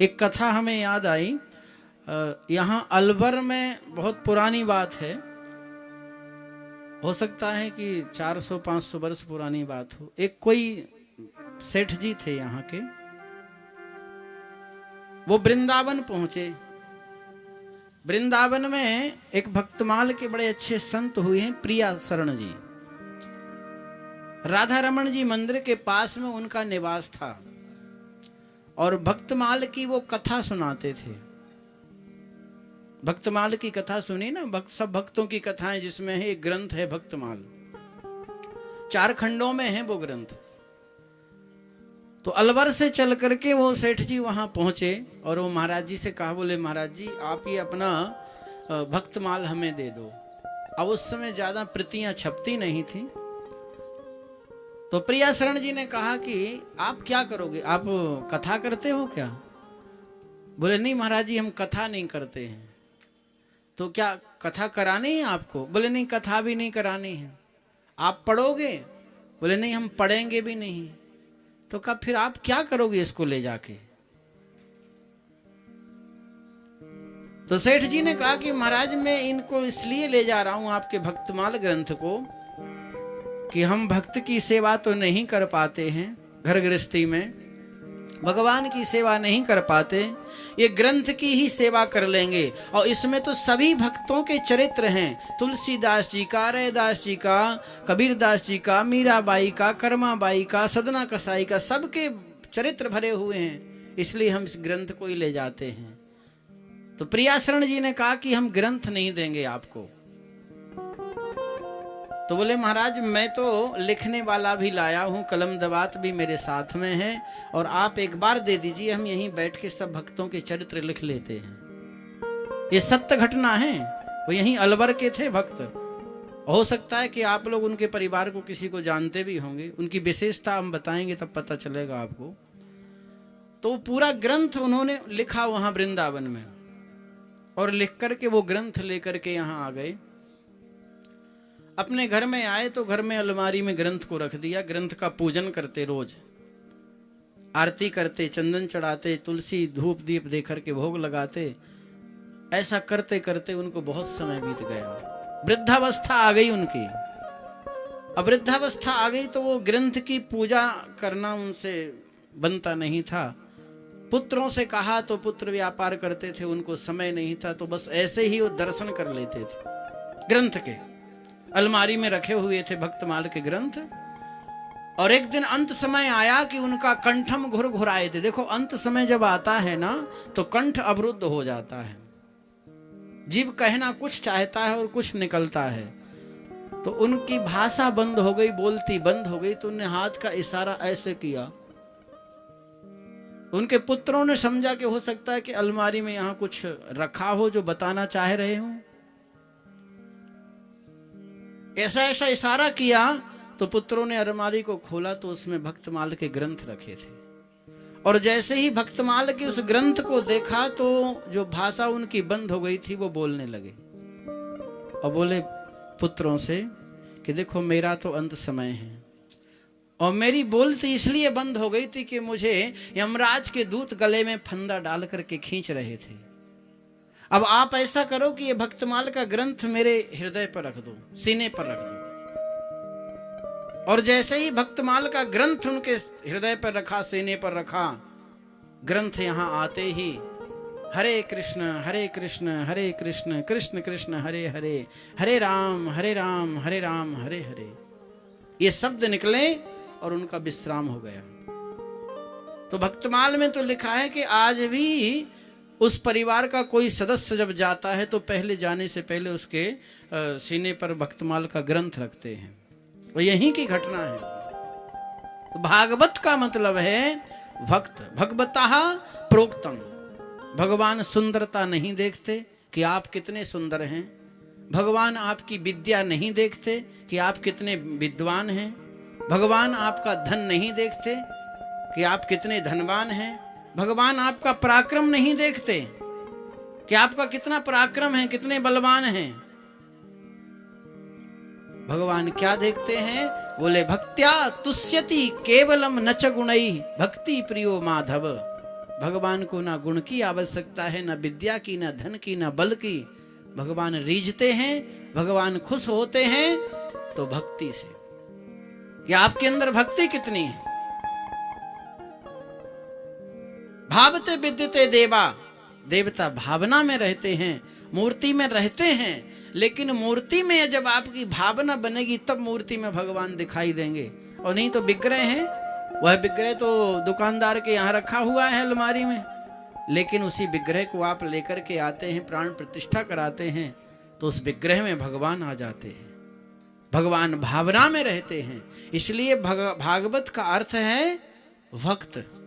एक कथा हमें याद आई। यहाँ अलवर में बहुत पुरानी बात है, हो सकता है कि 400-500 वर्ष पुरानी बात हो। एक कोई सेठ जी थे यहाँ के, वो वृंदावन पहुंचे। वृंदावन में एक भक्तमाल के बड़े अच्छे संत हुए हैं, प्रिया शरण जी। राधा रमन जी मंदिर के पास में उनका निवास था और भक्तमाल की वो कथा सुनाते थे। भक्तमाल की कथा सुनी ना, सब भक्तों की कथाएं जिसमें है एक ग्रंथ है भक्तमाल, 4 खंडों में है वो ग्रंथ। तो अलवर से चल करके वो सेठ जी वहां पहुंचे और वो महाराज जी से कहा, बोले महाराज जी आप ये अपना भक्तमाल हमें दे दो। अब उस समय ज्यादा प्रतियां छपती नहीं थी। तो प्रिया शरण जी ने कहा कि आप क्या करोगे, आप कथा करते हो क्या? बोले नहीं महाराज जी हम कथा नहीं करते हैं। तो क्या कथा करानी है आपको? बोले नहीं कथा भी नहीं करानी है। आप पढ़ोगे? बोले नहीं हम पढ़ेंगे भी नहीं। तो कहा फिर आप क्या करोगे इसको ले जाके? तो सेठ जी ने कहा कि महाराज मैं इनको इसलिए ले जा रहा हूं आपके भक्तमाल ग्रंथ को कि हम भक्त की सेवा तो नहीं कर पाते हैं, घर गृहस्थी में भगवान की सेवा नहीं कर पाते, ये ग्रंथ की ही सेवा कर लेंगे। और इसमें तो सभी भक्तों के चरित्र हैं, तुलसीदास जी का, रैदास जी का, कबीरदास जी का, मीराबाई का, कर्माबाई का, सदना कसाई का, सबके चरित्र भरे हुए हैं, इसलिए हम इस ग्रंथ को ही ले जाते हैं। तो प्रिया शरण जी ने कहा कि हम ग्रंथ नहीं देंगे आपको। तो बोले महाराज मैं तो लिखने वाला भी लाया हूं, कलम दवात भी मेरे साथ में है, और आप एक बार दे दीजिए, हम यहीं बैठ के सब भक्तों के चरित्र लिख लेते हैं। ये सत्य घटना है, वो यहीं अलवर के थे भक्त। हो सकता है कि आप लोग उनके परिवार को किसी को जानते भी होंगे, उनकी विशेषता हम बताएंगे तब पता चलेगा आपको। तो पूरा ग्रंथ उन्होंने लिखा वहां वृंदावन में, और लिख करके वो ग्रंथ लेकर के यहाँ आ गए। अपने घर में आए तो घर में अलमारी में ग्रंथ को रख दिया। ग्रंथ का पूजन करते, रोज आरती करते, चंदन चढ़ाते, तुलसी धूप दीप दे करके भोग लगाते। ऐसा करते करते उनको बहुत समय बीत गया, वृद्धावस्था आ गई उनकी। अब वृद्धावस्था आ गई तो वो ग्रंथ की पूजा करना उनसे बनता नहीं था। पुत्रों से कहा तो पुत्र व्यापार करते थे, उनको समय नहीं था, तो बस ऐसे ही वो दर्शन कर लेते थे। ग्रंथ के अलमारी में रखे हुए थे भक्तमाल के ग्रंथ। और एक दिन अंत समय आया कि उनका कंठम घुराए थे। देखो अंत समय जब आता है ना तो कंठ अवरुद्ध हो जाता है, जीव कहना कुछ चाहता है और कुछ निकलता है। तो उनकी भाषा बंद हो गई, बोलती बंद हो गई। तो उन्हें हाथ का इशारा ऐसे किया। उनके पुत्रों ने समझा कि हो सकता है कि अलमारी में यहां कुछ रखा हो जो बताना चाह रहे हो। ऐसा ऐसा इशारा किया तो पुत्रों ने अलमारी को खोला तो उसमें भक्तमाल के ग्रंथ रखे थे। और जैसे ही भक्तमाल के उस ग्रंथ को देखा तो जो भाषा उनकी बंद हो गई थी वो बोलने लगे और बोले पुत्रों से कि देखो मेरा तो अंत समय है, और मेरी बोलती इसलिए बंद हो गई थी कि मुझे यमराज के दूत गले में फंदा डाल करके खींच रहे थे। अब आप ऐसा करो कि ये भक्तमाल का ग्रंथ मेरे हृदय पर रख दो, सीने पर रख दो। और जैसे ही भक्तमाल का ग्रंथ उनके हृदय पर रखा, सीने पर रखा, ग्रंथ यहां आते ही हरे कृष्ण हरे कृष्ण हरे कृष्ण कृष्ण कृष्ण हरे हरे, हरे राम हरे राम हरे राम हरे हरे, ये शब्द निकले और उनका विश्राम हो गया। तो भक्तमाल में तो लिखा है कि आज भी उस परिवार का कोई सदस्य जब जाता है तो पहले जाने से पहले उसके सीने पर भक्तमाल का ग्रंथ रखते हैं। वो यहीं की घटना है। तो भागवत का मतलब है भक्त, भगवतः प्रोक्तम। भगवान सुंदरता नहीं देखते कि आप कितने सुंदर हैं, भगवान आपकी विद्या नहीं देखते कि आप कितने विद्वान हैं, भगवान आपका धन नहीं देखते कि आप कितने धनवान हैं, भगवान आपका पराक्रम नहीं देखते कि आपका कितना पराक्रम है, कितने बलवान हैं। भगवान क्या देखते हैं? बोले भक्त्या तुष्यति केवलम नच गुणैः भक्ति प्रियो माधव। भगवान को ना गुण की आवश्यकता है, ना विद्या की, ना धन की, ना बल की। भगवान रीझते हैं, भगवान खुश होते हैं तो भक्ति से। कि आपके अंदर भक्ति कितनी है। भावते विद्यते देवा, देवता भावना में रहते हैं, मूर्ति में रहते हैं, लेकिन मूर्ति में जब आपकी भावना बनेगी तब मूर्ति में भगवान दिखाई देंगे। और नहीं तो विग्रह है, वह विग्रह तो दुकानदार के यहाँ रखा हुआ है अलमारी में, लेकिन उसी विग्रह को आप लेकर के आते हैं, प्राण प्रतिष्ठा कराते हैं, तो उस विग्रह में भगवान आ जाते हैं। भगवान भावना में रहते हैं। इसलिए भागवत का अर्थ है भक्त।